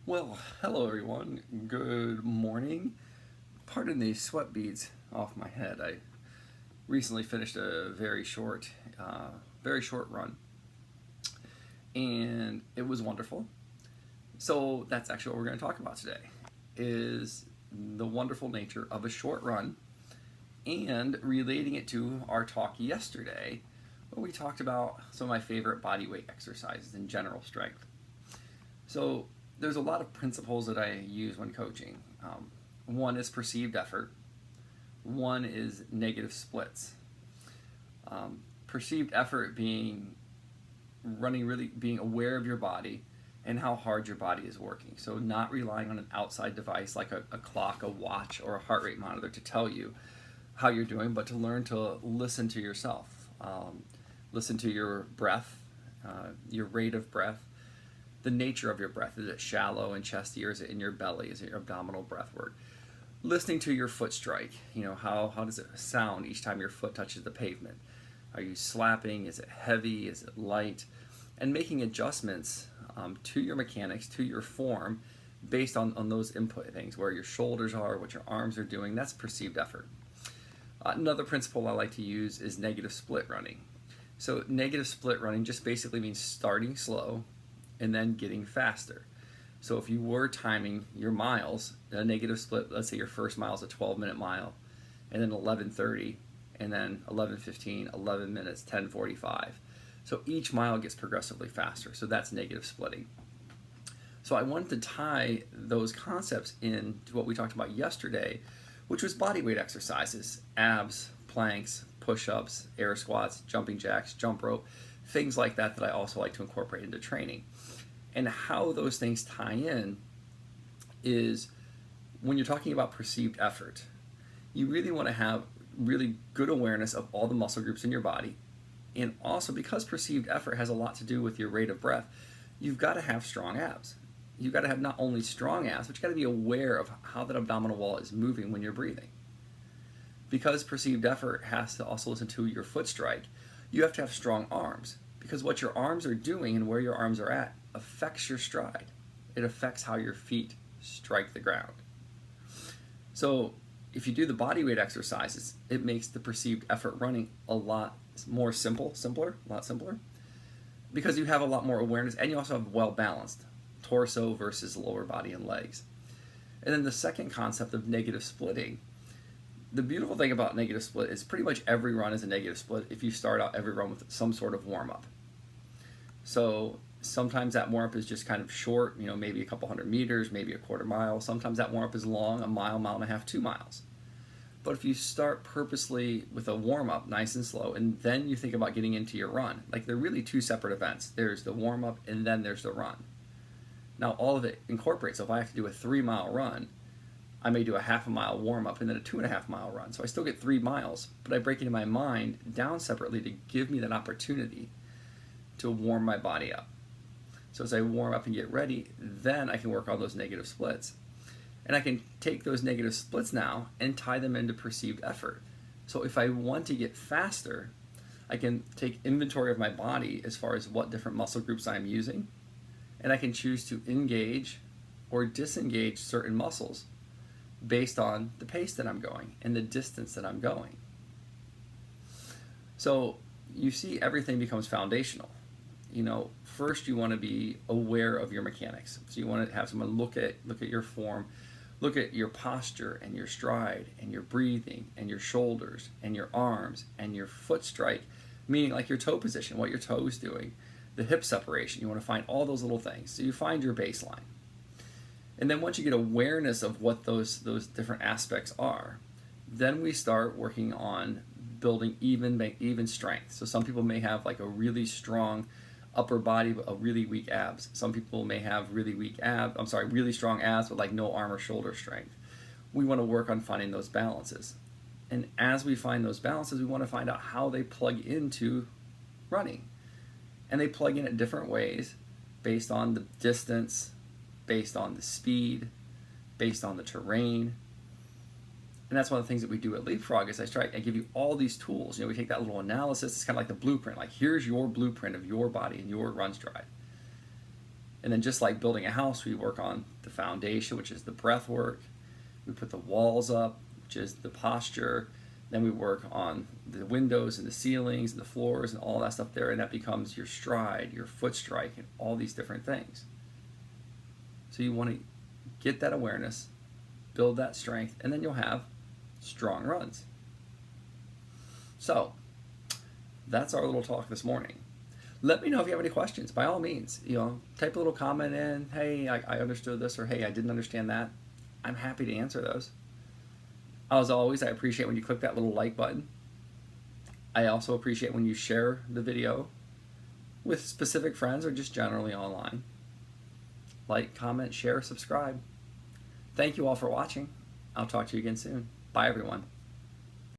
Well, hello everyone. Good morning. Pardon the sweat beads off my head. I recently finished a very short run, and it was wonderful. So that's actually what we're going to talk about today: is the wonderful nature of a short run, and relating it to our talk yesterday, where we talked about some of my favorite body weight exercises and general strength. So there's a lot of principles that I use when coaching. One is perceived effort. One is negative splits. Perceived effort being being aware of your body and how hard your body is working. So not relying on an outside device like a clock, a watch, or a heart rate monitor to tell you how you're doing, but to learn to listen to yourself. Listen to your breath, your rate of breath, the nature of your breath. Is it shallow and chesty, or is it in your belly? Is it your abdominal breath work? Listening to your foot strike. How does it sound each time your foot touches the pavement? Are you slapping? Is it heavy? Is it light? And making adjustments to your mechanics, to your form, based on those input things, where your shoulders are, what your arms are doing. That's perceived effort. Another principle I like to use is negative split running. So negative split running just basically means starting slow and then getting faster. So if you were timing your miles, a negative split, let's say your first mile is a 12-minute mile, and then 11:30, and then 11:15, 11 minutes, 10:45. So each mile gets progressively faster. So that's negative splitting. So I wanted to tie those concepts in to what we talked about yesterday, which was body weight exercises: abs, planks, push-ups, air squats, jumping jacks, jump rope, things like that I also like to incorporate into training. And how those things tie in is, when you're talking about perceived effort, you really want to have really good awareness of all the muscle groups in your body. And also, because perceived effort has a lot to do with your rate of breath, you've got to have strong abs. You've got to have not only strong abs, but you've got to be aware of how that abdominal wall is moving when you're breathing. Because perceived effort has to also listen to your foot strike, you have to have strong arms. Because what your arms are doing and where your arms are at affects your stride. It affects how your feet strike the ground. So if you do the body weight exercises, it makes the perceived effort running a lot more simpler, because you have a lot more awareness, and you also have well balanced torso versus lower body and legs. And then the second concept of negative splitting. The beautiful thing about negative split is pretty much every run is a negative split if you start out every run with some sort of warm-up. So sometimes that warm-up is just kind of short, maybe a couple hundred meters, maybe a quarter mile. Sometimes that warm-up is long, a mile, mile and a half, 2 miles. But if you start purposely with a warm-up, nice and slow, and then you think about getting into your run, like they're really two separate events. There's the warm-up and then there's the run. Now all of it incorporates. So if I have to do a 3-mile run, I may do a half a mile warm-up and then a 2.5-mile run. So I still get 3 miles, but I break it in my mind down separately to give me that opportunity to warm my body up. So as I warm up and get ready, then I can work on those negative splits. And I can take those negative splits now and tie them into perceived effort. So if I want to get faster, I can take inventory of my body as far as what different muscle groups I'm using, and I can choose to engage or disengage certain muscles based on the pace that I'm going and the distance that I'm going. So you see, everything becomes foundational. First you want to be aware of your mechanics. So you want to have someone look at your form, look at your posture and your stride and your breathing and your shoulders and your arms and your foot strike, meaning like your toe position, what your toe is doing, the hip separation. You want to find all those little things. So you find your baseline. And then once you get awareness of what those different aspects are, then we start working on building even strength. So some people may have like a really strong upper body but a really weak abs. Some people may have really strong abs but like no arm or shoulder strength. We want to work on finding those balances. And as we find those balances, we want to find out how they plug into running. And they plug in at different ways based on the distance, based on the speed, based on the terrain. And that's one of the things that we do at Leapfrog is I give you all these tools. We take that little analysis. It's kind of like the blueprint. Like, here's your blueprint of your body and your run stride. And then just like building a house, we work on the foundation, which is the breath work. We put the walls up, which is the posture. Then we work on the windows and the ceilings and the floors and all that stuff there, and that becomes your stride, your foot strike, and all these different things. So you want to get that awareness, build that strength, and then you'll have strong runs. So that's our little talk this morning. Let me know if you have any questions. By all means, type a little comment in. Hey, I understood this, or hey, I didn't understand that. I'm happy to answer those. As always, I appreciate when you click that little like button. I also appreciate when you share the video with specific friends or just generally online. Like, comment, share, subscribe. Thank you all for watching. I'll talk to you again soon. Bye, everyone.